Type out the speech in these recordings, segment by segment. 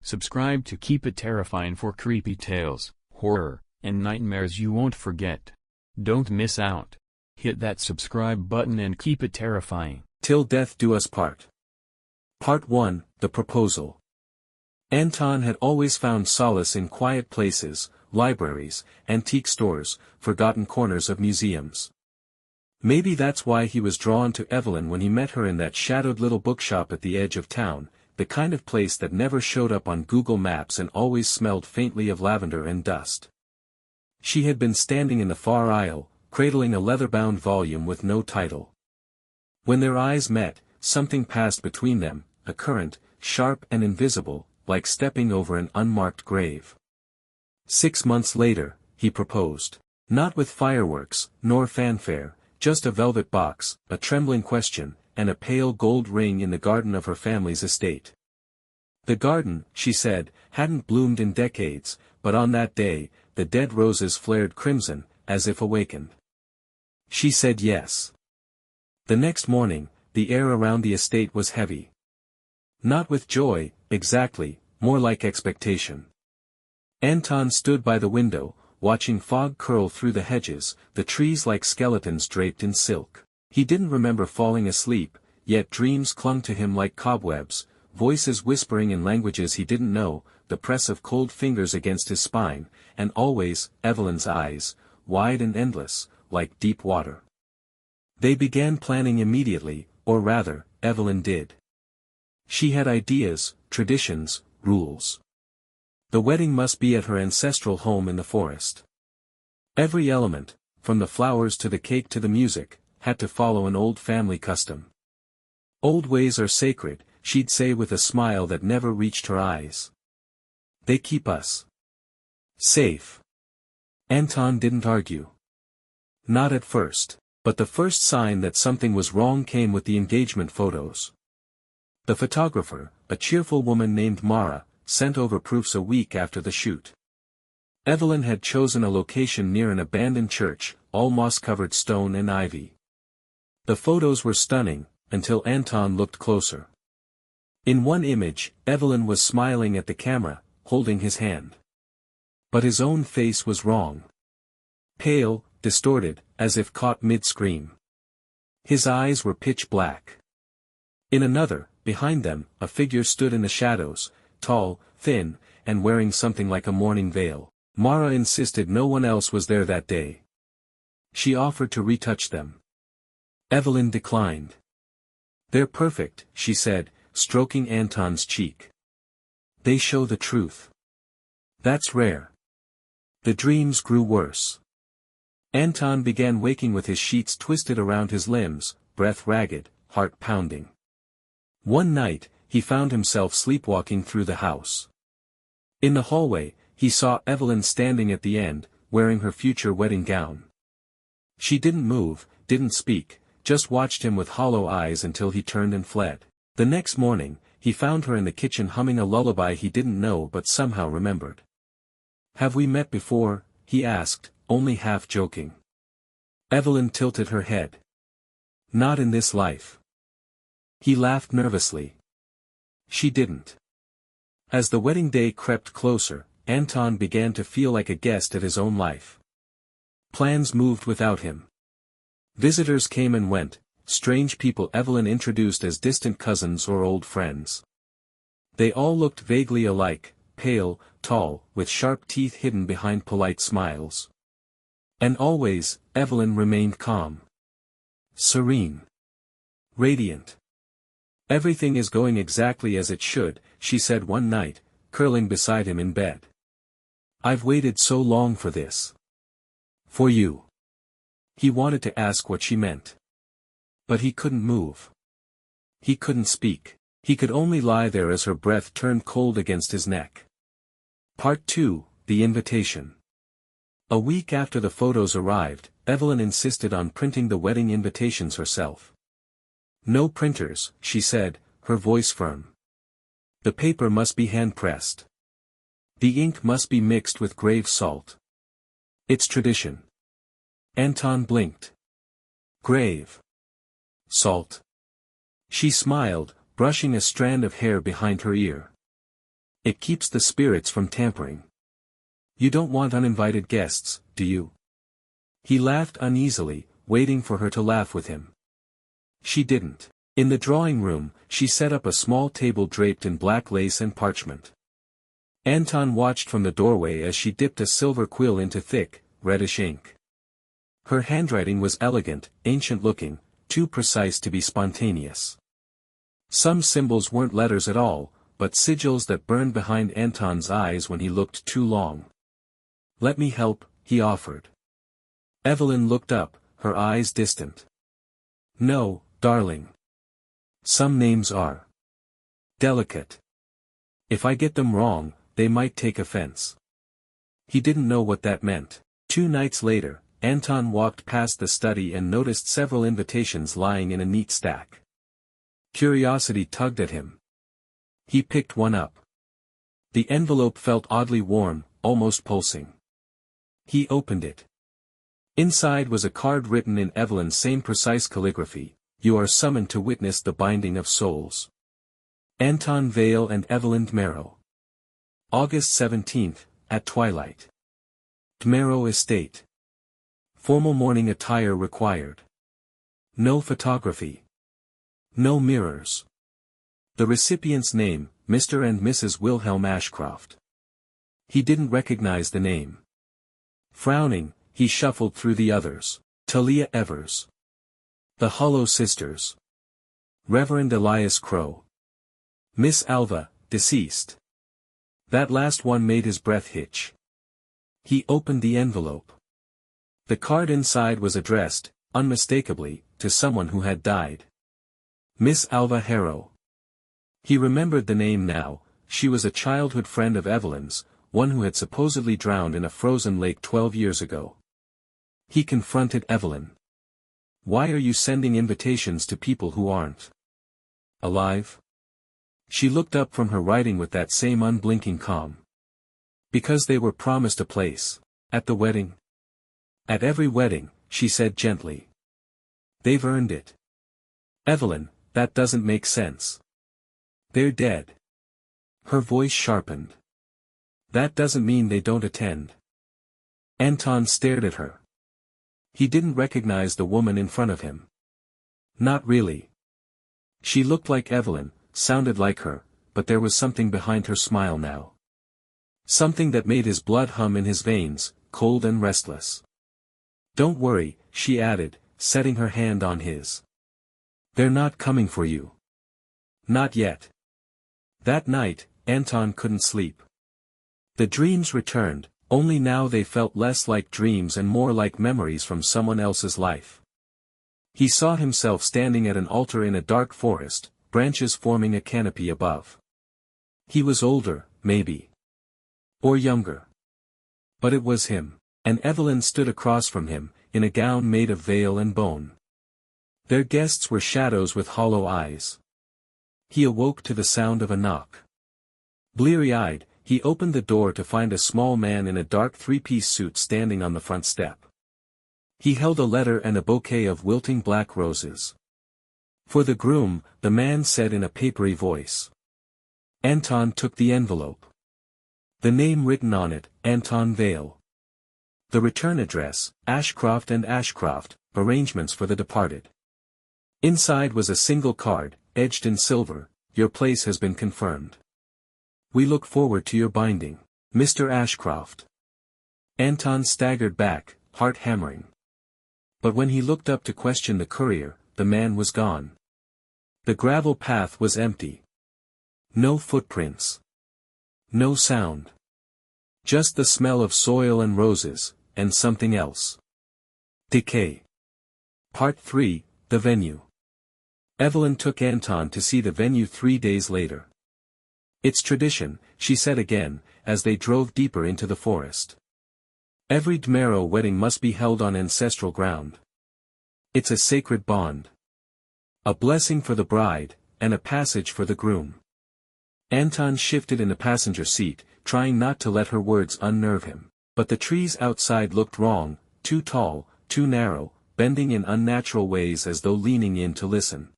Subscribe to Keep It Terrifying for creepy tales, horror, and nightmares you won't forget. Don't miss out. Hit that subscribe button and keep it terrifying. Till Death Do Us Part. Part 1, The Proposal. Anton had always found solace in quiet places, libraries, antique stores, forgotten corners of museums. Maybe that's why he was drawn to Evelyn when he met her in that shadowed little bookshop at the edge of town, the kind of place that never showed up on Google Maps and always smelled faintly of lavender and dust. She had been standing in the far aisle, cradling a leather-bound volume with no title. When their eyes met, something passed between them, a current, sharp and invisible, like stepping over an unmarked grave. 6 months later, he proposed. Not with fireworks, nor fanfare, just a velvet box, a trembling question, and a pale gold ring in the garden of her family's estate. The garden, she said, hadn't bloomed in decades, but on that day, the dead roses flared crimson, as if awakened. She said yes. The next morning, the air around the estate was heavy. Not with joy, exactly, more like expectation. Anton stood by the window, watching fog curl through the hedges, the trees like skeletons draped in silk. He didn't remember falling asleep, yet dreams clung to him like cobwebs, voices whispering in languages he didn't know, the press of cold fingers against his spine, and always, Evelyn's eyes, wide and endless, like deep water. They began planning immediately, or rather, Evelyn did. She had ideas, traditions, rules. The wedding must be at her ancestral home in the forest. Every element, from the flowers to the cake to the music, had to follow an old family custom. Old ways are sacred, she'd say with a smile that never reached her eyes. They keep us safe. Anton didn't argue. Not at first, but the first sign that something was wrong came with the engagement photos. The photographer, a cheerful woman named Mara, sent over proofs a week after the shoot. Evelyn had chosen a location near an abandoned church, all moss-covered stone and ivy. The photos were stunning, until Anton looked closer. In one image, Evelyn was smiling at the camera, holding his hand. But his own face was wrong. Pale, distorted, as if caught mid-scream. His eyes were pitch black. In another, behind them, a figure stood in the shadows, tall, thin, and wearing something like a mourning veil. Mara insisted no one else was there that day. She offered to retouch them. Evelyn declined. They're perfect, she said, stroking Anton's cheek. They show the truth. That's rare. The dreams grew worse. Anton began waking with his sheets twisted around his limbs, breath ragged, heart pounding. One night, he found himself sleepwalking through the house. In the hallway, he saw Evelyn standing at the end, wearing her future wedding gown. She didn't move, didn't speak, just watched him with hollow eyes until he turned and fled. The next morning, he found her in the kitchen humming a lullaby he didn't know but somehow remembered. "Have we met before?" he asked, only half joking. Evelyn tilted her head. "Not in this life." He laughed nervously. She didn't. As the wedding day crept closer, Anton began to feel like a guest at his own life. Plans moved without him. Visitors came and went, strange people Evelyn introduced as distant cousins or old friends. They all looked vaguely alike, pale, tall, with sharp teeth hidden behind polite smiles. And always, Evelyn remained calm. Serene. Radiant. "Everything is going exactly as it should," she said one night, curling beside him in bed. "I've waited so long for this. For you." He wanted to ask what she meant. But he couldn't move. He couldn't speak. He could only lie there as her breath turned cold against his neck. Part 2, The Invitation. A week after the photos arrived, Evelyn insisted on printing the wedding invitations herself. "No printers," she said, her voice firm. "The paper must be hand-pressed. The ink must be mixed with grave salt. It's tradition." Anton blinked. "Grave salt." She smiled, brushing a strand of hair behind her ear. It keeps the spirits from tampering. You don't want uninvited guests, do you? He laughed uneasily, waiting for her to laugh with him. She didn't. In the drawing room, she set up a small table draped in black lace and parchment. Anton watched from the doorway as she dipped a silver quill into thick, reddish ink. Her handwriting was elegant, ancient-looking, too precise to be spontaneous. Some symbols weren't letters at all, but sigils that burned behind Anton's eyes when he looked too long. "Let me help," he offered. Evelyn looked up, her eyes distant. "No, darling. Some names are delicate. If I get them wrong, they might take offense." He didn't know what that meant. 2 nights later, Anton walked past the study and noticed several invitations lying in a neat stack. Curiosity tugged at him. He picked one up. The envelope felt oddly warm, almost pulsing. He opened it. Inside was a card written in Evelyn's same precise calligraphy: "You are summoned to witness the binding of souls. Anton Vale and Evelyn Dmero. August 17, at twilight. Dmero Estate. Formal morning attire required. No photography. No mirrors." The recipient's name, Mr. and Mrs. Wilhelm Ashcroft. He didn't recognize the name. Frowning, he shuffled through the others. Talia Evers. The Hollow Sisters. Reverend Elias Crow. Miss Alva, deceased. That last one made his breath hitch. He opened the envelope. The card inside was addressed, unmistakably, to someone who had died. Miss Alva Harrow. He remembered the name now. She was a childhood friend of Evelyn's, one who had supposedly drowned in a frozen lake 12 years ago. He confronted Evelyn. "Why are you sending invitations to people who aren't alive?" She looked up from her writing with that same unblinking calm. "Because they were promised a place. At the wedding." "At every wedding," she said gently. "They've earned it." "Evelyn, that doesn't make sense. They're dead." Her voice sharpened. "That doesn't mean they don't attend." Anton stared at her. He didn't recognize the woman in front of him. Not really. She looked like Evelyn, sounded like her, but there was something behind her smile now. Something that made his blood hum in his veins, cold and restless. "Don't worry," she added, setting her hand on his. "They're not coming for you. Not yet." That night, Anton couldn't sleep. The dreams returned, only now they felt less like dreams and more like memories from someone else's life. He saw himself standing at an altar in a dark forest, branches forming a canopy above. He was older, maybe. Or younger. But it was him, and Evelyn stood across from him, in a gown made of veil and bone. Their guests were shadows with hollow eyes. He awoke to the sound of a knock. Bleary-eyed, he opened the door to find a small man in a dark 3-piece suit standing on the front step. He held a letter and a bouquet of wilting black roses. "For the groom," the man said in a papery voice. Anton took the envelope. The name written on it, Anton Vale. The return address, Ashcroft and Ashcroft, arrangements for the departed. Inside was a single card, edged in silver: "Your place has been confirmed. We look forward to your binding, Mr. Ashcroft." Anton staggered back, heart hammering. But when he looked up to question the courier, the man was gone. The gravel path was empty. No footprints. No sound. Just the smell of soil and roses, and something else. Decay. Part 3, The Venue. Evelyn took Anton to see the venue 3 days later. "It's tradition," she said again, as they drove deeper into the forest. "Every Dmero wedding must be held on ancestral ground. It's a sacred bond. A blessing for the bride, and a passage for the groom." Anton shifted in the passenger seat, trying not to let her words unnerve him. But the trees outside looked wrong, too tall, too narrow, bending in unnatural ways as though leaning in to listen.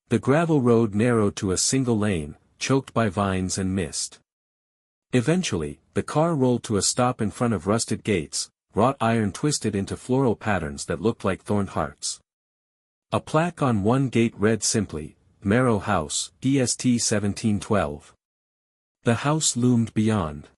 The gravel road narrowed to a single lane, choked by vines and mist. Eventually, the car rolled to a stop in front of rusted gates, wrought iron twisted into floral patterns that looked like thorned hearts. A plaque on one gate read simply, Marrow House, EST 1712. The house loomed beyond.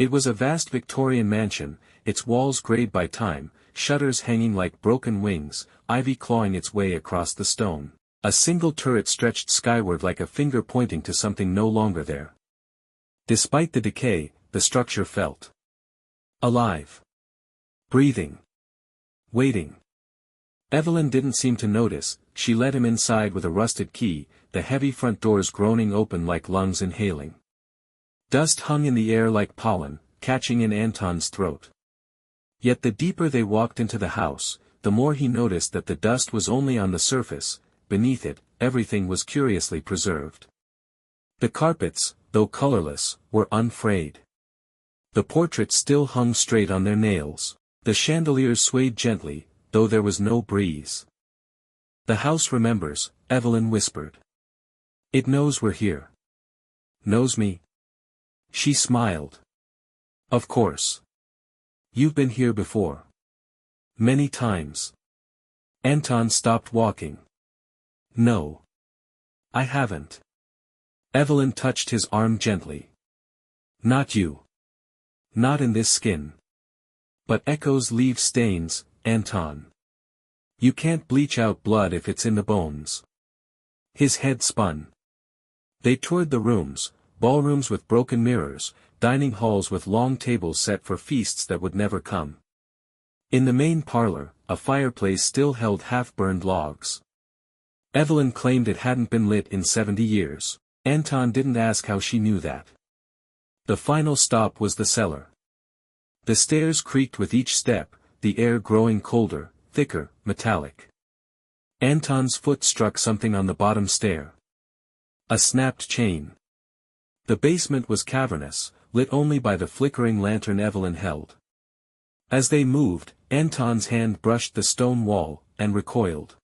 It was a vast Victorian mansion, its walls grayed by time, shutters hanging like broken wings, ivy clawing its way across the stone. A single turret stretched skyward like a finger pointing to something no longer there. Despite the decay, the structure felt alive. Breathing. Waiting. Evelyn didn't seem to notice. She led him inside with a rusted key, the heavy front doors groaning open like lungs inhaling. Dust hung in the air like pollen, catching in Anton's throat. Yet the deeper they walked into the house, the more he noticed that the dust was only on the surface. Beneath it, everything was curiously preserved. The carpets, though colorless, were unfrayed. The portraits still hung straight on their nails. The chandeliers swayed gently, though there was no breeze. The house remembers, Evelyn whispered. It knows we're here. Knows me? She smiled. Of course. You've been here before. Many times. Anton stopped walking. No. I haven't. Evelyn touched his arm gently. Not you. Not in this skin. But echoes leave stains, Anton. You can't bleach out blood if it's in the bones. His head spun. They toured the rooms, ballrooms with broken mirrors, dining halls with long tables set for feasts that would never come. In the main parlor, a fireplace still held half-burned logs. Evelyn claimed it hadn't been lit in 70 years. Anton didn't ask how she knew that. The final stop was the cellar. The stairs creaked with each step, the air growing colder, thicker, metallic. Anton's foot struck something on the bottom stair. A snapped chain. The basement was cavernous, lit only by the flickering lantern Evelyn held. As they moved, Anton's hand brushed the stone wall, and recoiled.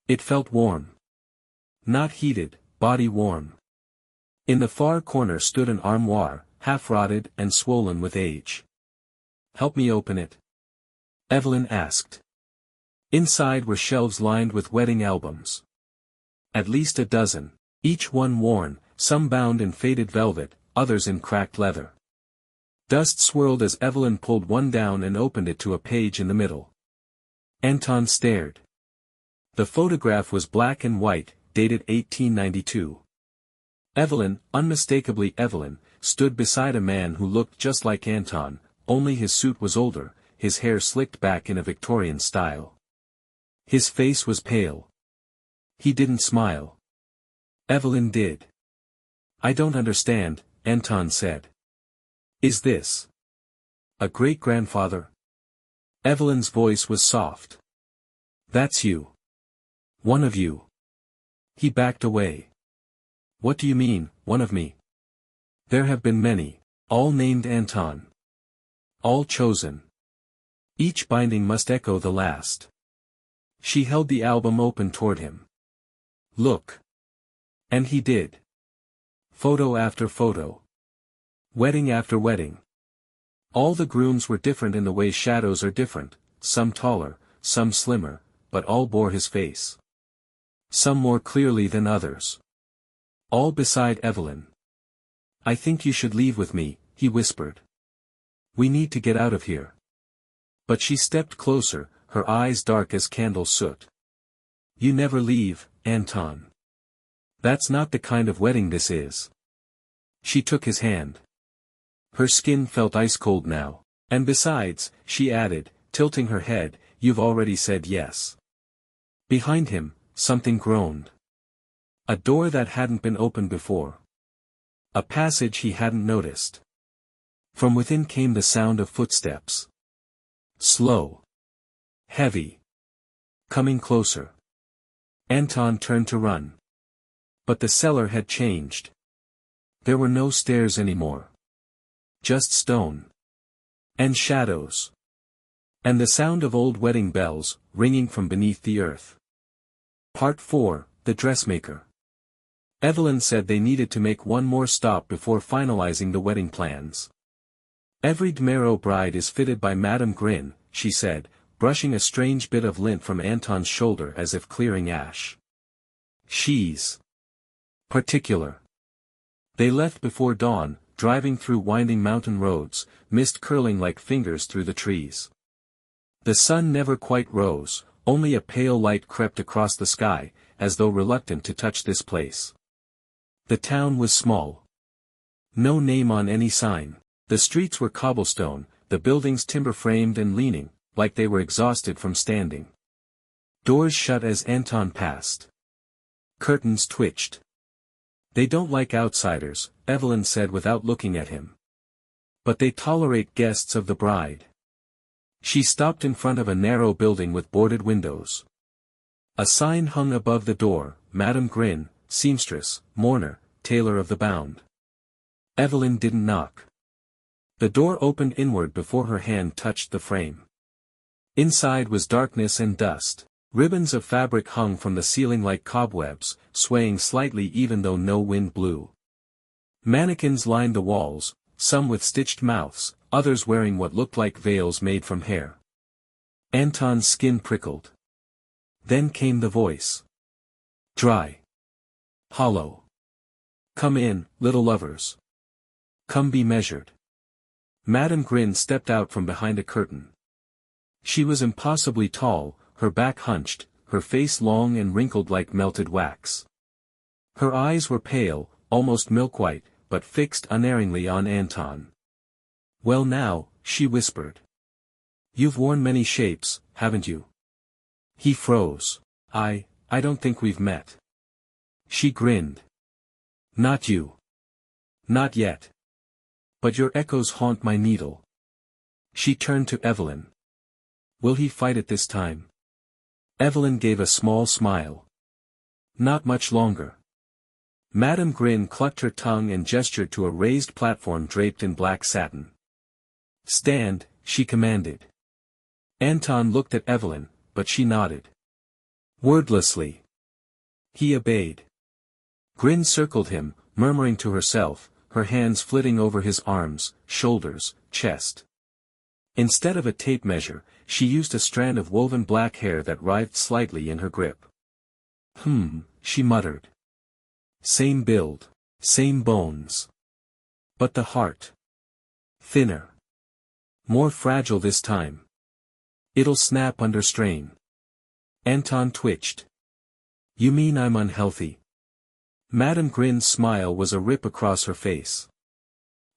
It felt warm. Not heated, body warm. In the far corner stood an armoire, half-rotted and swollen with age. Help me open it? Evelyn asked. Inside were shelves lined with wedding albums. At least a dozen, each one worn, some bound in faded velvet, others in cracked leather. Dust swirled as Evelyn pulled one down and opened it to a page in the middle. Anton stared. The photograph was black and white, dated 1892. Evelyn, unmistakably Evelyn, stood beside a man who looked just like Anton, only his suit was older, his hair slicked back in a Victorian style. His face was pale. He didn't smile. Evelyn did. I don't understand, Anton said. Is this a great-grandfather? Evelyn's voice was soft. That's you. One of you. He backed away. What do you mean, one of me? There have been many, all named Anton. All chosen. Each binding must echo the last. She held the album open toward him. Look. And he did. Photo after photo. Wedding after wedding. All the grooms were different in the way shadows are different, some taller, some slimmer, but all bore his face. Some more clearly than others. All beside Evelyn. I think you should leave with me, he whispered. We need to get out of here. But she stepped closer, her eyes dark as candle soot. You never leave, Anton. That's not the kind of wedding this is. She took his hand. Her skin felt ice-cold now. And besides, she added, tilting her head, you've already said yes. Behind him, something groaned. A door that hadn't been opened before. A passage he hadn't noticed. From within came the sound of footsteps. Slow. Heavy. Coming closer. Anton turned to run. But the cellar had changed. There were no stairs anymore. Just stone. And shadows. And the sound of old wedding bells, ringing from beneath the earth. Part 4, The Dressmaker. Evelyn said they needed to make one more stop before finalizing the wedding plans. Every Dmero bride is fitted by Madame Grin, she said, brushing a strange bit of lint from Anton's shoulder as if clearing ash. She's particular. They left before dawn, driving through winding mountain roads, mist curling like fingers through the trees. The sun never quite rose, only a pale light crept across the sky, as though reluctant to touch this place. The town was small. No name on any sign. The streets were cobblestone, the buildings timber-framed and leaning, like they were exhausted from standing. Doors shut as Anton passed. Curtains twitched. They don't like outsiders, Evelyn said without looking at him. But they tolerate guests of the bride. She stopped in front of a narrow building with boarded windows. A sign hung above the door, Madame Grin, seamstress, mourner, tailor of the bound. Evelyn didn't knock. The door opened inward before her hand touched the frame. Inside was darkness and dust. Ribbons of fabric hung from the ceiling like cobwebs, swaying slightly even though no wind blew. Mannequins lined the walls, some with stitched mouths, others wearing what looked like veils made from hair. Anton's skin prickled. Then came the voice. Dry. Hollow. Come in, little lovers. Come be measured. Madame Grin stepped out from behind a curtain. She was impossibly tall, her back hunched, her face long and wrinkled like melted wax. Her eyes were pale, almost milk-white, but fixed unerringly on Anton. Well now, she whispered. You've worn many shapes, haven't you? He froze. I don't think we've met. She grinned. Not you. Not yet. But your echoes haunt my needle. She turned to Evelyn. Will he fight it this time? Evelyn gave a small smile. Not much longer. Madame Grin clucked her tongue and gestured to a raised platform draped in black satin. Stand, she commanded. Anton looked at Evelyn, but she nodded. Wordlessly. He obeyed. Grin circled him, murmuring to herself, her hands flitting over his arms, shoulders, chest. Instead of a tape measure, she used a strand of woven black hair that writhed slightly in her grip. She muttered. Same build. Same bones. But the heart. Thinner. More fragile this time. It'll snap under strain. Anton twitched. You mean I'm unhealthy? Madame Grin's smile was a rip across her face.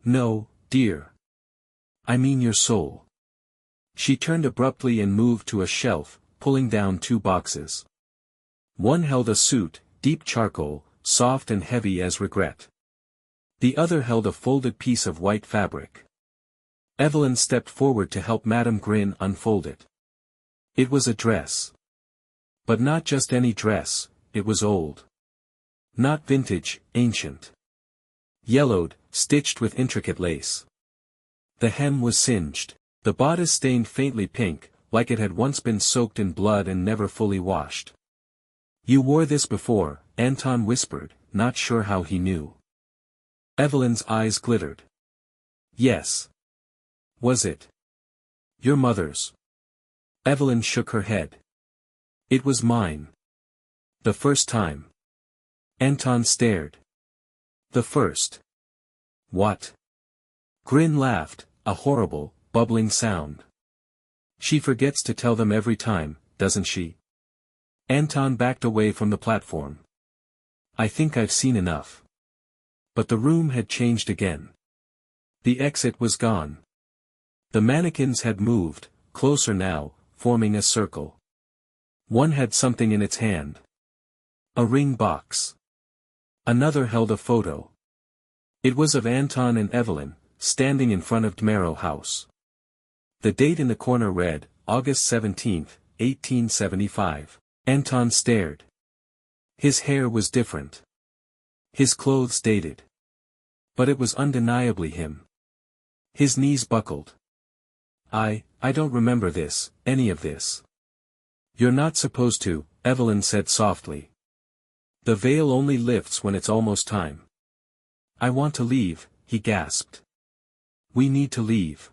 No, dear. I mean your soul. She turned abruptly and moved to a shelf, pulling down two boxes. One held a suit, deep charcoal, soft and heavy as regret. The other held a folded piece of white fabric. Evelyn stepped forward to help Madame Grin unfold it. It was a dress. But not just any dress, it was old. Not vintage, ancient. Yellowed, stitched with intricate lace. The hem was singed. The bodice stained faintly pink, like it had once been soaked in blood and never fully washed. You wore this before, Anton whispered, not sure how he knew. Evelyn's eyes glittered. Yes. Was it? Your mother's. Evelyn shook her head. It was mine. The first time. Anton stared. The first. What? Grin laughed, a horrible, bubbling sound. She forgets to tell them every time, doesn't she? Anton backed away from the platform. I think I've seen enough. But the room had changed again. The exit was gone. The mannequins had moved, closer now, forming a circle. One had something in its hand. A ring box. Another held a photo. It was of Anton and Evelyn, standing in front of Dmero House. The date in the corner read, August 17, 1875. Anton stared. His hair was different. His clothes dated. But it was undeniably him. His knees buckled. I don't remember this, any of this. You're not supposed to, Evelyn said softly. The veil only lifts when it's almost time. I want to leave, he gasped. We need to leave.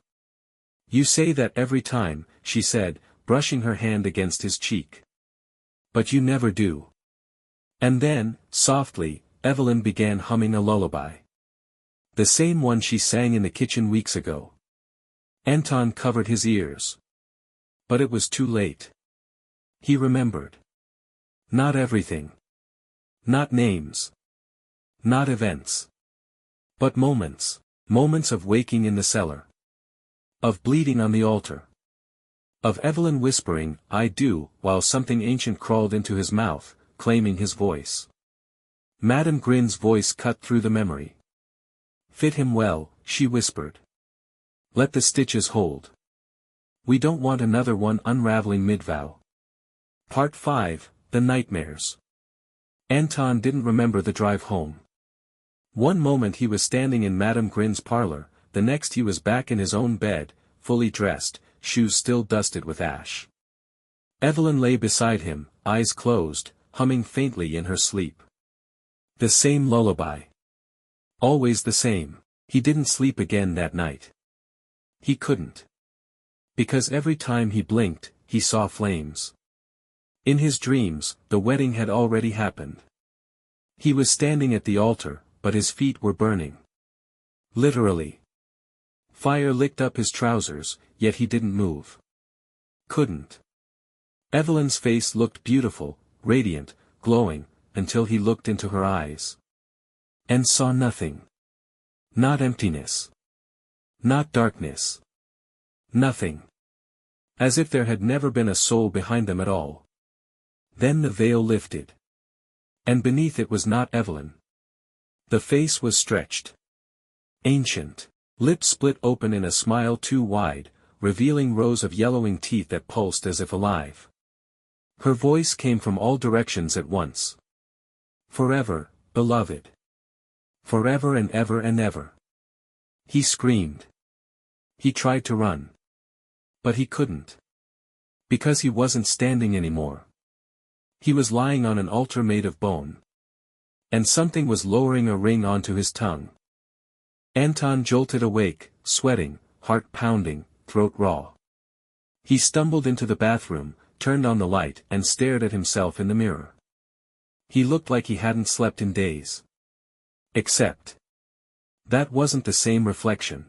You say that every time, she said, brushing her hand against his cheek. But you never do. And then, softly, Evelyn began humming a lullaby. The same one she sang in the kitchen weeks ago. Anton covered his ears. But it was too late. He remembered. Not everything. Not names. Not events. But moments. Moments of waking in the cellar. Of bleeding on the altar. Of Evelyn whispering, I do, while something ancient crawled into his mouth, claiming his voice. Madame Grin's voice cut through the memory. Fit him well, she whispered. Let the stitches hold. We don't want another one unraveling mid-vow. Part 5, The Nightmares. Anton didn't remember the drive home. One moment he was standing in Madame Grin's parlor, the next he was back in his own bed, fully dressed, shoes still dusted with ash. Evelyn lay beside him, eyes closed, humming faintly in her sleep. The same lullaby. Always the same. He didn't sleep again that night. He couldn't. Because every time he blinked, he saw flames. In his dreams, the wedding had already happened. He was standing at the altar, but his feet were burning. Literally. Fire licked up his trousers, yet he didn't move. Couldn't. Evelyn's face looked beautiful, radiant, glowing, until he looked into her eyes. And saw nothing. Not emptiness. Not darkness. Nothing. As if there had never been a soul behind them at all. Then the veil lifted. And beneath it was not Evelyn. The face was stretched. Ancient. Lips split open in a smile too wide, revealing rows of yellowing teeth that pulsed as if alive. Her voice came from all directions at once. Forever, beloved. Forever and ever and ever. He screamed. He tried to run. But he couldn't. Because he wasn't standing anymore. He was lying on an altar made of bone. And something was lowering a ring onto his tongue. Anton jolted awake, sweating, heart pounding, throat raw. He stumbled into the bathroom, turned on the light and stared at himself in the mirror. He looked like he hadn't slept in days. Except. That wasn't the same reflection.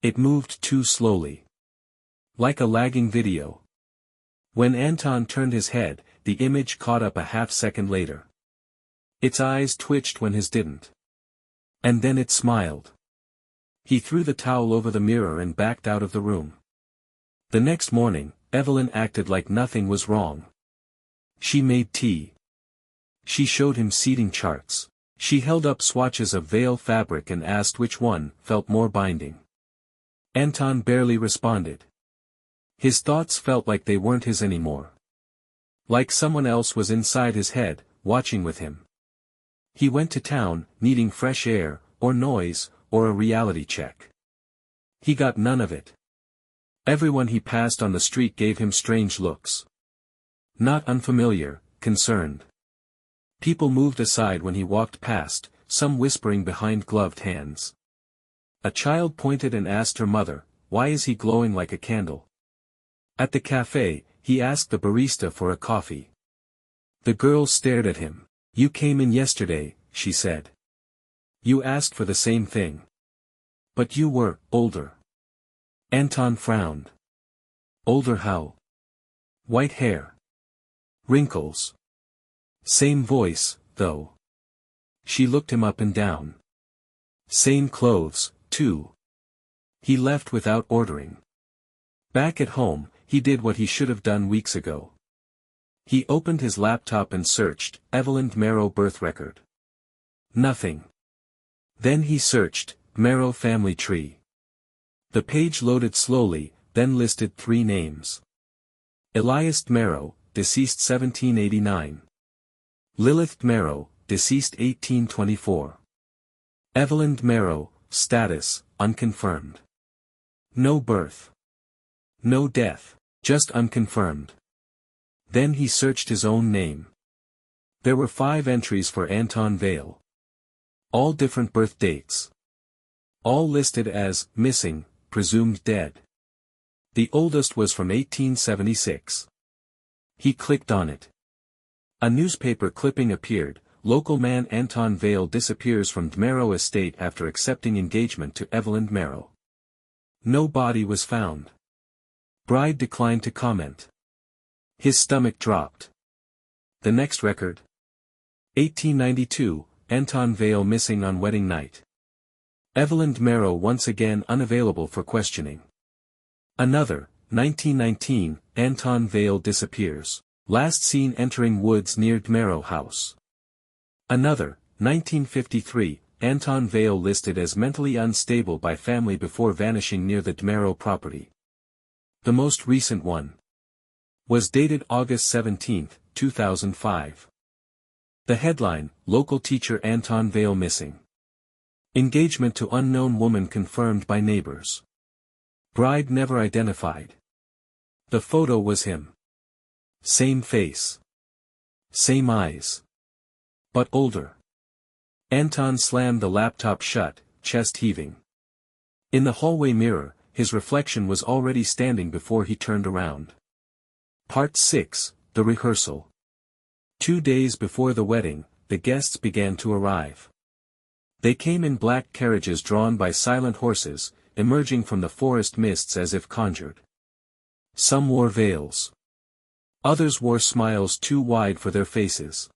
It moved too slowly. Like a lagging video. When Anton turned his head, the image caught up a half-second later. Its eyes twitched when his didn't. And then it smiled. He threw the towel over the mirror and backed out of the room. The next morning, Evelyn acted like nothing was wrong. She made tea. She showed him seating charts. She held up swatches of veil fabric and asked which one felt more binding. Anton barely responded. His thoughts felt like they weren't his anymore. Like someone else was inside his head, watching with him. He went to town, needing fresh air, or noise, or a reality check. He got none of it. Everyone he passed on the street gave him strange looks. Not unfamiliar, concerned. People moved aside when he walked past, some whispering behind gloved hands. A child pointed and asked her mother, "Why is he glowing like a candle?" At the cafe, he asked the barista for a coffee. The girl stared at him. "You came in yesterday," she said. "You asked for the same thing. But you were older." Anton frowned. Older how? White hair. Wrinkles. Same voice, though. She looked him up and down. Same clothes, too. He left without ordering. Back at home, he did what he should have done weeks ago. He opened his laptop and searched, Evelyn Marrow birth record. Nothing. Then he searched, Marrow family tree. The page loaded slowly, then listed 3 names. Elias Marrow, deceased 1789. Lilith Marrow, deceased 1824. Evelyn Marrow, status, unconfirmed. No birth. No death, just unconfirmed. Then he searched his own name. There were 5 entries for Anton Vale. All different birth dates. All listed as missing, presumed dead. The oldest was from 1876. He clicked on it. A newspaper clipping appeared. Local man Anton Vale disappears from Dmero estate after accepting engagement to Evelyn Dmero. No body was found. Bride declined to comment. His stomach dropped. The next record? 1892, Anton Vale missing on wedding night. Evelyn Dmero once again unavailable for questioning. Another, 1919, Anton Vale disappears. Last seen entering woods near Dmero house. Another, 1953, Anton Vale listed as mentally unstable by family before vanishing near the Dmero property. The most recent one was dated August 17, 2005. The headline, Local teacher Anton Vale missing. Engagement to unknown woman confirmed by neighbors. Bride never identified. The photo was him. Same face. Same eyes. But older. Anton slammed the laptop shut, chest heaving. In the hallway mirror, his reflection was already standing before he turned around. Part 6, The Rehearsal. 2 days before the wedding, the guests began to arrive. They came in black carriages drawn by silent horses, emerging from the forest mists as if conjured. Some wore veils. Others wore smiles too wide for their faces.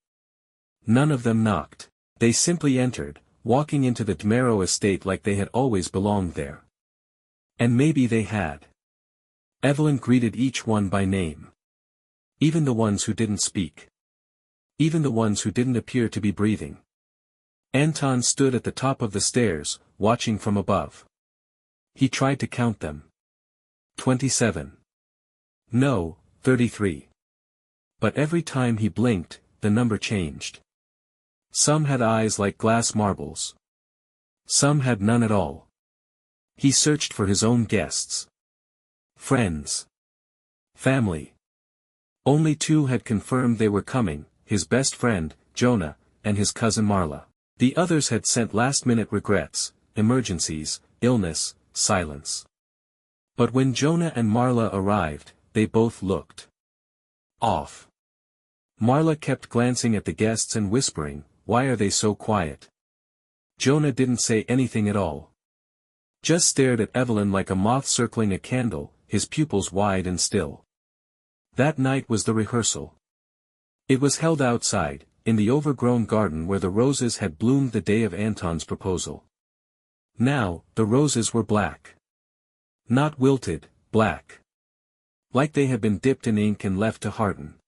None of them knocked. They simply entered, walking into the Dmero estate like they had always belonged there. And maybe they had. Evelyn greeted each one by name. Even the ones who didn't speak. Even the ones who didn't appear to be breathing. Anton stood at the top of the stairs, watching from above. He tried to count them. 27. No, 33. But every time he blinked, the number changed. Some had eyes like glass marbles. Some had none at all. He searched for his own guests. Friends. Family. Only 2 had confirmed they were coming, his best friend, Jonah, and his cousin Marla. The others had sent last-minute regrets, emergencies, illness, silence. But when Jonah and Marla arrived, they both looked off. Marla kept glancing at the guests and whispering, "Why are they so quiet?" Jonah didn't say anything at all. Just stared at Evelyn like a moth circling a candle, his pupils wide and still. That night was the rehearsal. It was held outside, in the overgrown garden where the roses had bloomed the day of Anton's proposal. Now, the roses were black. Not wilted, black. Like they had been dipped in ink and left to harden.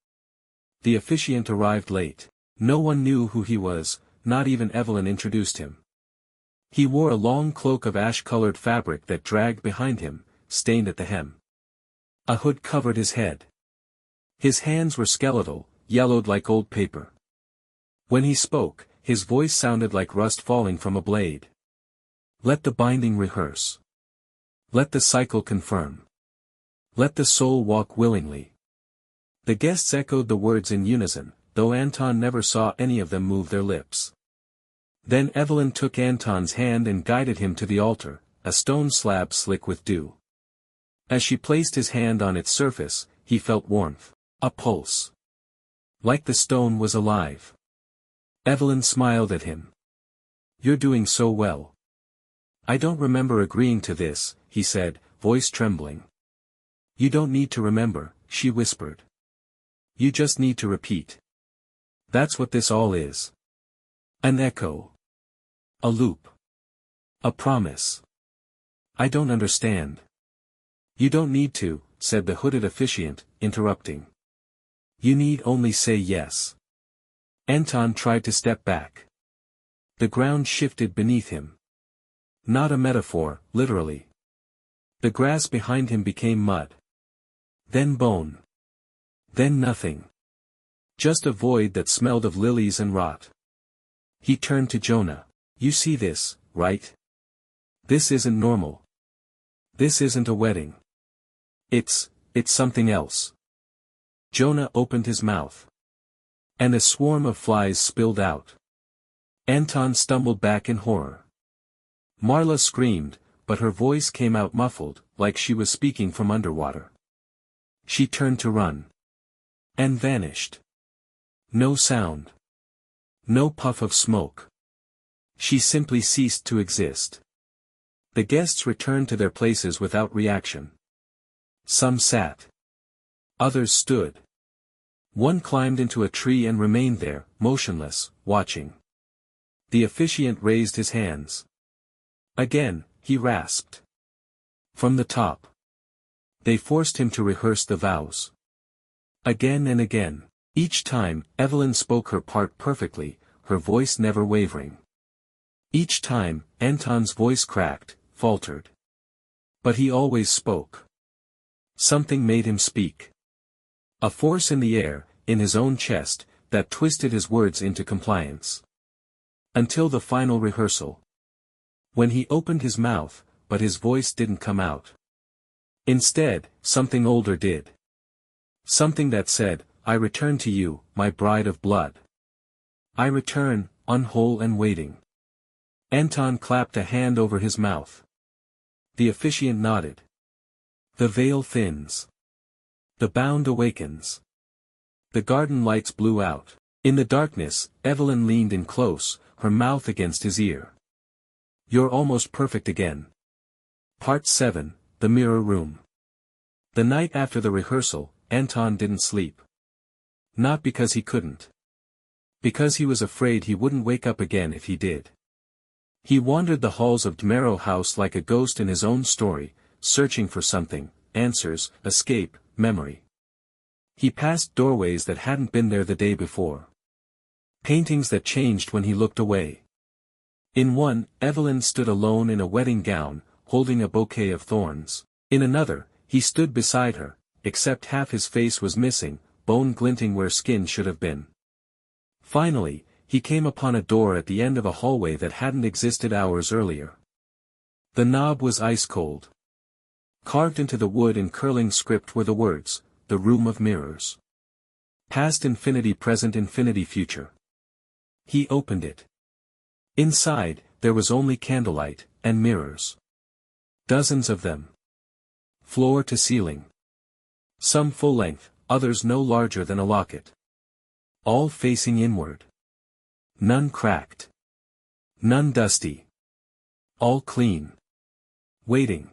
The officiant arrived late. No one knew who he was, not even Evelyn introduced him. He wore a long cloak of ash-colored fabric that dragged behind him, stained at the hem. A hood covered his head. His hands were skeletal, yellowed like old paper. When he spoke, his voice sounded like rust falling from a blade. Let the binding rehearse. Let the cycle confirm. Let the soul walk willingly. The guests echoed the words in unison, though Anton never saw any of them move their lips. Then Evelyn took Anton's hand and guided him to the altar, a stone slab slick with dew. As she placed his hand on its surface, he felt warmth, a pulse. Like the stone was alive. Evelyn smiled at him. "You're doing so well." "I don't remember agreeing to this," he said, voice trembling. "You don't need to remember," she whispered. "You just need to repeat. That's what this all is. An echo. A loop. A promise." "I don't understand." "You don't need to," said the hooded officiant, interrupting. "You need only say yes." Anton tried to step back. The ground shifted beneath him. Not a metaphor, literally. The grass behind him became mud. Then bone. Then nothing. Just a void that smelled of lilies and rot. He turned to Jonah. "You see this, right? This isn't normal. This isn't a wedding. It's something else." Jonah opened his mouth. And a swarm of flies spilled out. Anton stumbled back in horror. Marla screamed, but her voice came out muffled, like she was speaking from underwater. She turned to run. And vanished. No sound. No puff of smoke. She simply ceased to exist. The guests returned to their places without reaction. Some sat. Others stood. One climbed into a tree and remained there, motionless, watching. The officiant raised his hands. Again, he rasped. From the top. They forced him to rehearse the vows. Again and again. Each time, Evelyn spoke her part perfectly, her voice never wavering. Each time, Anton's voice cracked, faltered. But he always spoke. Something made him speak. A force in the air, in his own chest, that twisted his words into compliance. Until the final rehearsal. When he opened his mouth, but his voice didn't come out. Instead, something older did. Something that said, I return to you, my bride of blood. I return, unwhole and waiting. Anton clapped a hand over his mouth. The officiant nodded. The veil thins. The bound awakens. The garden lights blew out. In the darkness, Evelyn leaned in close, her mouth against his ear. You're almost perfect again. Part 7, The Mirror Room. The night after the rehearsal, Anton didn't sleep. Not because he couldn't. Because he was afraid he wouldn't wake up again if he did. He wandered the halls of Dmero House like a ghost in his own story, searching for something, answers, escape, memory. He passed doorways that hadn't been there the day before. Paintings that changed when he looked away. In one, Evelyn stood alone in a wedding gown, holding a bouquet of thorns. In another, he stood beside her, except half his face was missing, bone glinting where skin should have been. Finally, he came upon a door at the end of a hallway that hadn't existed hours earlier. The knob was ice cold. Carved into the wood in curling script were the words, The Room of Mirrors. Past infinity, present infinity, future. He opened it. Inside, there was only candlelight, and mirrors. Dozens of them. Floor to ceiling. Some full length, others no larger than a locket. All facing inward. None cracked. None dusty. All clean. Waiting.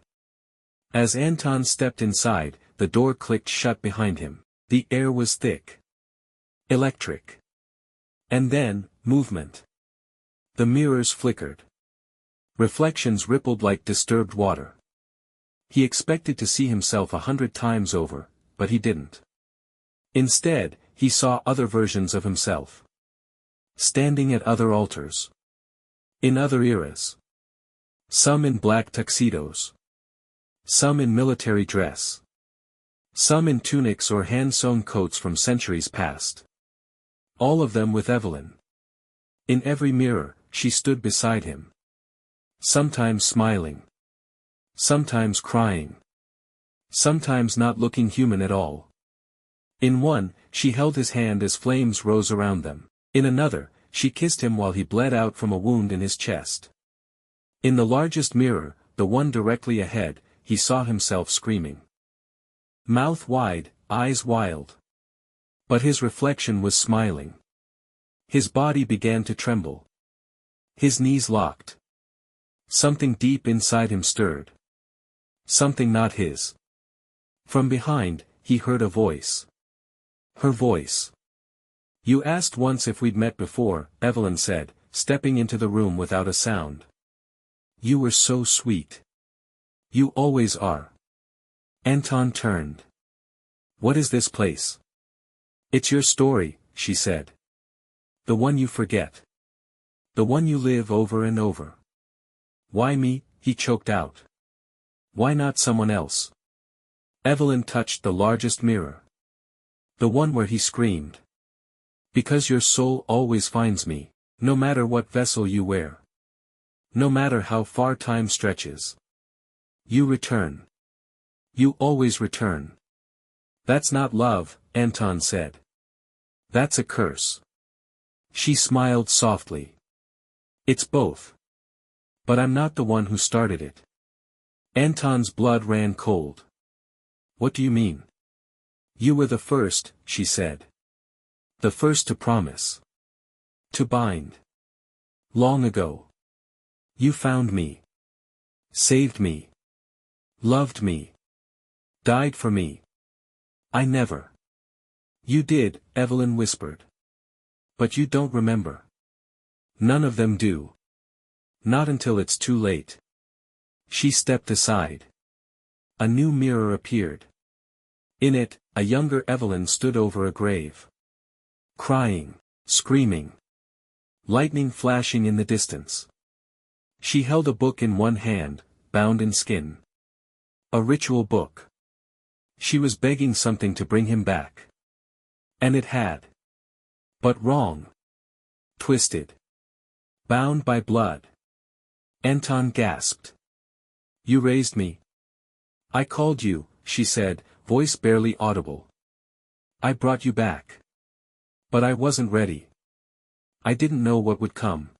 As Anton stepped inside, the door clicked shut behind him. The air was thick. Electric. And then, movement. The mirrors flickered. Reflections rippled like disturbed water. He expected to see himself 100 times over, but he didn't. Instead, he saw other versions of himself. Standing at other altars. In other eras. Some in black tuxedos. Some in military dress. Some in tunics or hand-sewn coats from centuries past. All of them with Evelyn. In every mirror, she stood beside him. Sometimes smiling. Sometimes crying. Sometimes not looking human at all. In one, she held his hand as flames rose around them. In another, she kissed him while he bled out from a wound in his chest. In the largest mirror, the one directly ahead, he saw himself screaming. Mouth wide, eyes wild. But his reflection was smiling. His body began to tremble. His knees locked. Something deep inside him stirred. Something not his. From behind, he heard a voice. Her voice. You asked once if we'd met before, Evelyn said, stepping into the room without a sound. You were so sweet. You always are. Anton turned. What is this place? It's your story, she said. The one you forget. The one you live over and over. Why me? He choked out. Why not someone else? Evelyn touched the largest mirror. The one where he screamed. Because your soul always finds me, no matter what vessel you wear. No matter how far time stretches. You return. You always return. That's not love, Anton said. That's a curse. She smiled softly. It's both. But I'm not the one who started it. Anton's blood ran cold. What do you mean? You were the first, she said. The first to promise. To bind. Long ago. You found me. Saved me. Loved me. Died for me. I never. You did, Evelyn whispered. But you don't remember. None of them do. Not until it's too late. She stepped aside. A new mirror appeared. In it, a younger Evelyn stood over a grave. Crying, screaming. Lightning flashing in the distance. She held a book in one hand, bound in skin. A ritual book. She was begging something to bring him back. And it had. But wrong. Twisted. Bound by blood. Anton gasped. You raised me. I called you, she said, voice barely audible. I brought you back. But I wasn't ready. I didn't know what would come.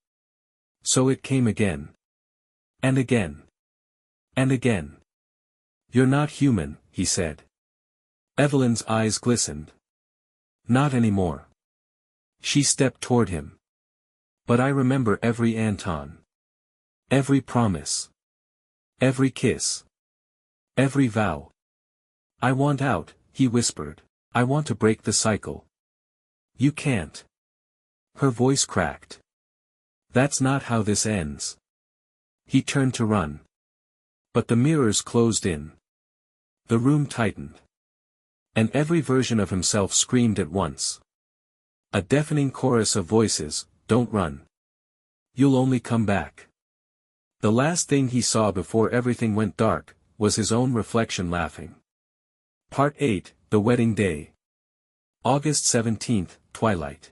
So it came again. And again. And again. You're not human, he said. Evelyn's eyes glistened. Not anymore. She stepped toward him. But I remember every Anton. Every promise. Every kiss. Every vow. I want out, he whispered. I want to break the cycle. You can't. Her voice cracked. That's not how this ends. He turned to run. But the mirrors closed in. The room tightened. And every version of himself screamed at once. A deafening chorus of voices, don't run. You'll only come back. The last thing he saw before everything went dark, was his own reflection laughing. Part 8, The Wedding Day. August 17th, twilight.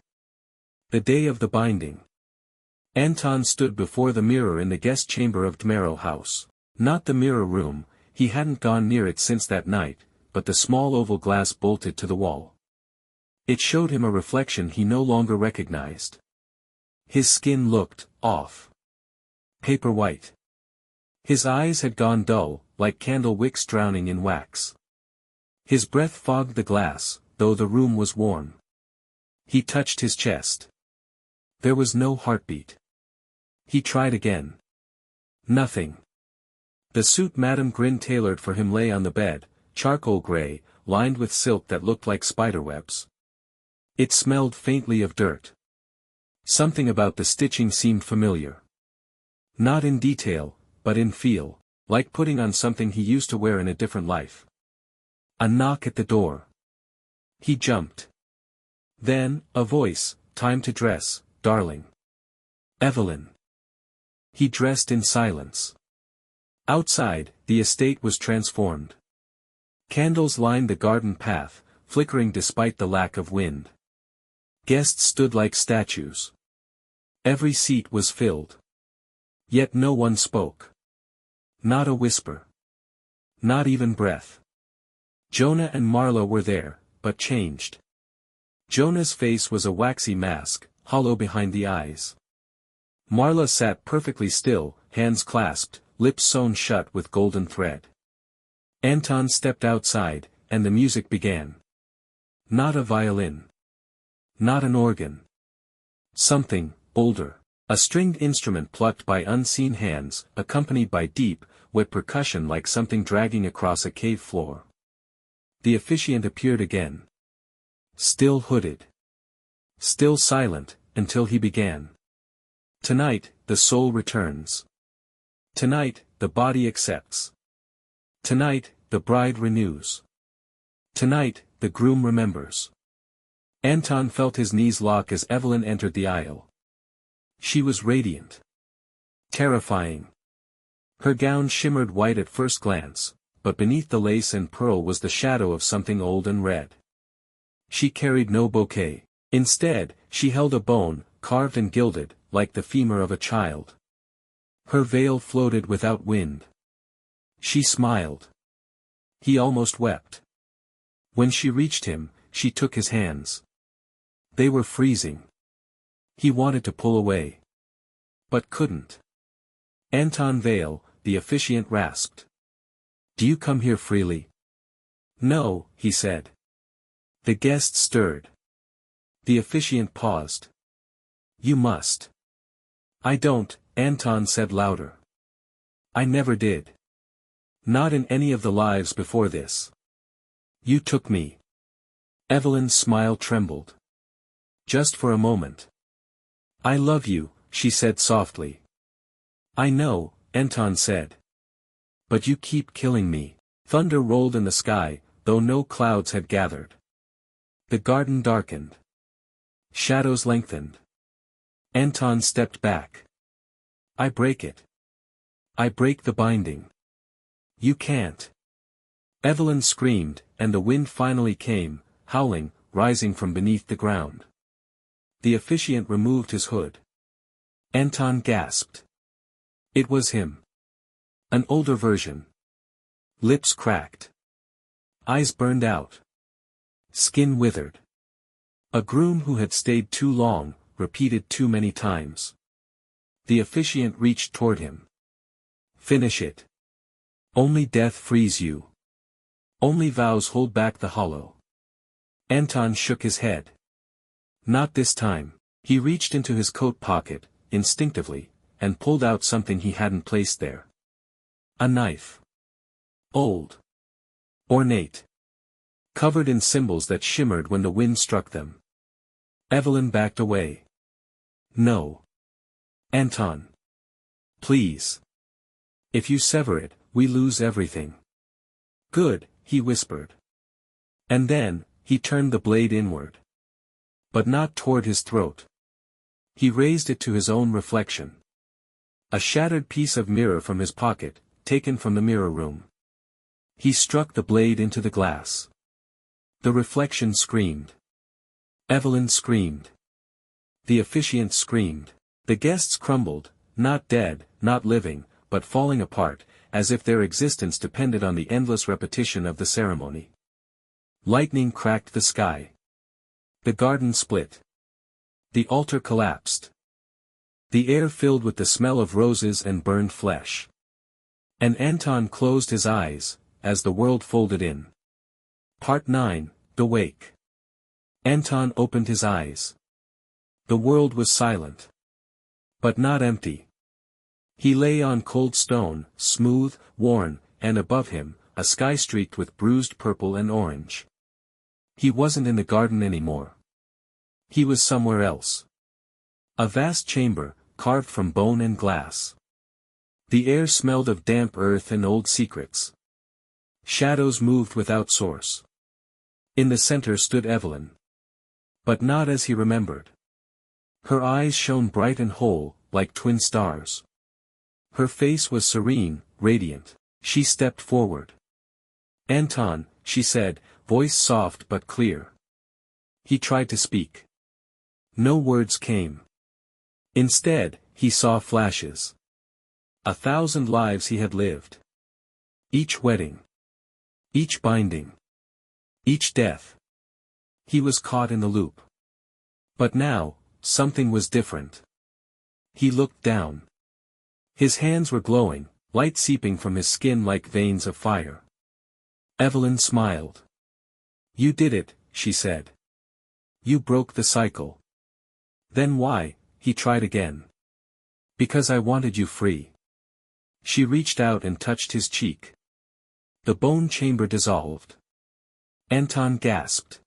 The day of the binding. Anton stood before the mirror in the guest chamber of Dmero House. Not the mirror room, he hadn't gone near it since that night, but the small oval glass bolted to the wall. It showed him a reflection he no longer recognized. His skin looked off. Paper white. His eyes had gone dull, like candle wicks drowning in wax. His breath fogged the glass, though the room was warm. He touched his chest. There was no heartbeat. He tried again. Nothing. The suit Madame Grin tailored for him lay on the bed, charcoal gray, lined with silk that looked like spiderwebs. It smelled faintly of dirt. Something about the stitching seemed familiar. Not in detail, but in feel, like putting on something he used to wear in a different life. A knock at the door. He jumped. Then, a voice, time to dress, darling. Evelyn. He dressed in silence. Outside, the estate was transformed. Candles lined the garden path, flickering despite the lack of wind. Guests stood like statues. Every seat was filled. Yet no one spoke. Not a whisper. Not even breath. Jonah and Marla were there, but changed. Jonah's face was a waxy mask, hollow behind the eyes. Marla sat perfectly still, hands clasped, lips sewn shut with golden thread. Anton stepped outside, and the music began. Not a violin. Not an organ. Something, older. A stringed instrument plucked by unseen hands, accompanied by deep, wet percussion like something dragging across a cave floor. The officiant appeared again. Still hooded. Still silent, until he began. Tonight, the soul returns. Tonight, the body accepts. Tonight, the bride renews. Tonight, the groom remembers. Anton felt his knees lock as Evelyn entered the aisle. She was radiant. Terrifying. Her gown shimmered white at first glance, but beneath the lace and pearl was the shadow of something old and red. She carried no bouquet. Instead, she held a bone, carved and gilded, like the femur of a child. Her veil floated without wind. She smiled. He almost wept. When she reached him, she took his hands. They were freezing. He wanted to pull away. But couldn't. Anton Vale, the officiant rasped. Do you come here freely? No, he said. The guest stirred. The officiant paused. You must. I don't, Anton said louder. I never did. Not in any of the lives before this. You took me. Evelyn's smile trembled. Just for a moment. I love you, she said softly. I know, Anton said. But you keep killing me. Thunder rolled in the sky, though no clouds had gathered. The garden darkened. Shadows lengthened. Anton stepped back. I break it. I break the binding. You can't. Evelyn screamed, and the wind finally came, howling, rising from beneath the ground. The officiant removed his hood. Anton gasped. It was him. An older version. Lips cracked. Eyes burned out. Skin withered. A groom who had stayed too long, repeated too many times. The officiant reached toward him. Finish it. Only death frees you. Only vows hold back the hollow. Anton shook his head. Not this time. He reached into his coat pocket, instinctively, and pulled out something he hadn't placed there. A knife. Old. Ornate. Covered in symbols that shimmered when the wind struck them. Evelyn backed away. No. Anton. Please. If you sever it, we lose everything. Good, he whispered. And then, he turned the blade inward. But not toward his throat. He raised it to his own reflection. A shattered piece of mirror from his pocket, taken from the mirror room. He struck the blade into the glass. The reflection screamed. Evelyn screamed. The officiant screamed. The guests crumbled, not dead, not living, but falling apart, as if their existence depended on the endless repetition of the ceremony. Lightning cracked the sky. The garden split. The altar collapsed. The air filled with the smell of roses and burned flesh. And Anton closed his eyes, as the world folded in. Part 9, The Wake. Anton opened his eyes. The world was silent. But not empty. He lay on cold stone, smooth, worn, and above him, a sky streaked with bruised purple and orange. He wasn't in the garden anymore. He was somewhere else. A vast chamber, carved from bone and glass. The air smelled of damp earth and old secrets. Shadows moved without source. In the center stood Evelyn. But not as he remembered. Her eyes shone bright and whole, like twin stars. Her face was serene, radiant. She stepped forward. Anton, she said, voice soft but clear. He tried to speak. No words came. Instead, he saw flashes. 1,000 lives he had lived. Each wedding. Each binding. Each death. He was caught in the loop. But now, something was different. He looked down. His hands were glowing, light seeping from his skin like veins of fire. Evelyn smiled. You did it, she said. You broke the cycle. Then why? He tried again. Because I wanted you free. She reached out and touched his cheek. The bone chamber dissolved. Anton gasped.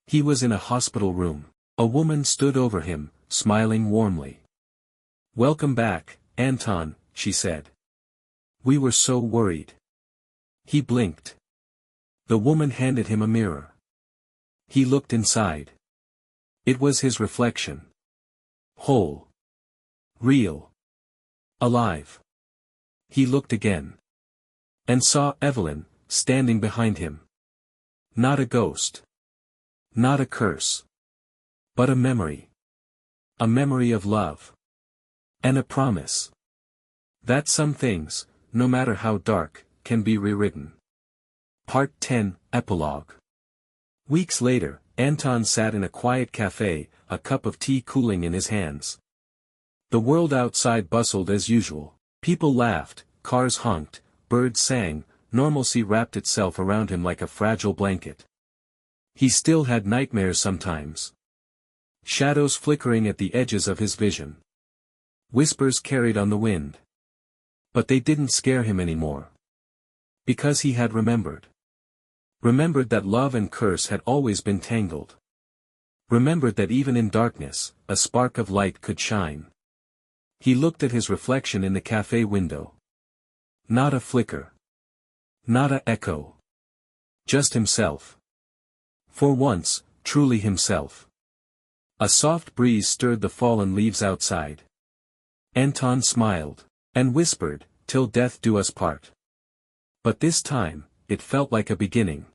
He was in a hospital room. A woman stood over him, smiling warmly. Welcome back, Anton, she said. We were so worried. He blinked. The woman handed him a mirror. He looked inside. It was his reflection. Whole. Real. Alive. He looked again. And saw Evelyn, standing behind him. Not a ghost. Not a curse. But a memory. A memory of love. And a promise. That some things, no matter how dark, can be rewritten. Part 10, Epilogue. Weeks later, Anton sat in a quiet cafe, a cup of tea cooling in his hands. The world outside bustled as usual. People laughed, cars honked, birds sang, normalcy wrapped itself around him like a fragile blanket. He still had nightmares sometimes. Shadows flickering at the edges of his vision. Whispers carried on the wind. But they didn't scare him anymore. Because he had remembered. Remembered that love and curse had always been tangled. Remembered that even in darkness, a spark of light could shine. He looked at his reflection in the cafe window. Not a flicker. Not a echo. Just himself. For once, truly himself. A soft breeze stirred the fallen leaves outside. Anton smiled, and whispered, "Till death do us part." But this time, it felt like a beginning.